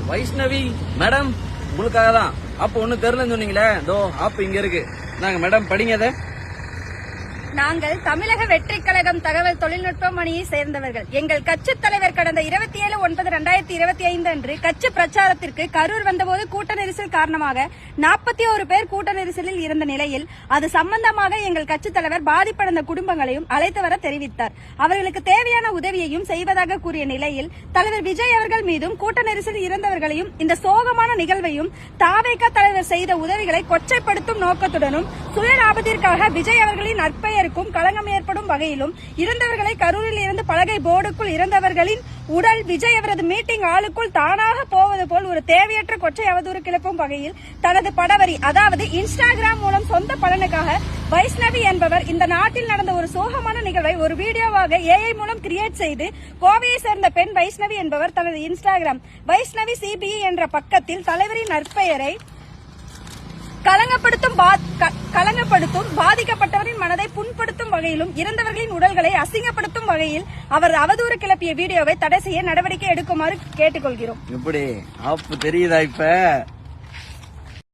Vaishnavi madam உங்களுக்காக தான். அப்ப ஒண்ணு தெரியலன்னு சொன்னீங்களே, இதோ ஆப் இங்க இருக்கு. நாங்க மேடம் படிங்க அதை. நாங்கள் தமிழக வெற்றிக் கழகம் தகவல் தொழில்நுட்பம் அணியை சேர்ந்தவர்கள். எங்கள் கட்சி தலைவர் கடந்த 27/9/2025 அன்று கட்சி பிரச்சாரத்திற்கு கரூர் வந்தபோது கூட்ட நெரிசல் காரணமாக 41 பேர் கூட்ட நெரிசலில் இருந்த நிலையில் அது சம்பந்தமாக எங்கள் கட்சி தலைவர் பாதிப்படைந்த குடும்பங்களையும் அழைத்து வர தெரிவித்தார். அவர்களுக்கு தேவையான உதவியையும் செய்வதாக கூறிய நிலையில் தலைவர் விஜய் அவர்கள் மீதும் கூட்ட நெரிசலில் இருந்தவர்களையும் இந்த சோகமான நிகழ்வையும் தாவேகா தலைவர் செய்த உதவிகளை கொச்சைப்படுத்தும் நோக்கத்துடனும் சுயலாபத்திற்காக விஜய் அவர்களின் நற்பெயர் களங்கம் ஏற்படும் வகையிலும் இருந்தவர்களை கரூரில் இருந்து பலகை போர்டுக்குள் இருந்தவர்களின் உடல் விஜய் அவரது மீட்டிங் ஆளுக்குள் தானாக போவது போல் ஒரு தேவையற்ற கொச்சை அவதூறு கிளப்பும் வகையில் தனது படவரி அதாவது இன்ஸ்டாகிராம் மூலம் சொந்த பலனுக்காக வைஷ்ணவி என்பவர் இந்த நாட்டில் நடந்த ஒரு சோகமான நிகழ்வை ஒரு வீடியோவாக AI மூலம் கிரியேட் செய்து கோவையை சேர்ந்த பெண் வைஷ்ணவி என்பவர் தனது இன்ஸ்டாகிராம் வைஷ்ணவி CBE என்ற பக்கத்தில் தலைவரின் நற்பெயரை களங்கப்படுத்தும் பாதிக்கப்பட்டவரின் மனதை புண்படுத்தும் வகையிலும் இறந்தவர்களின் உடல்களை அசிங்கப்படுத்தும் வகையில் அவர் அவதூறு கிளப்பிய வீடியோவை தடை செய்ய நடவடிக்கை எடுக்குமாறு கேட்டுக்கொள்கிறோம். எப்படி ஆப் தெரியுதா இப்ப?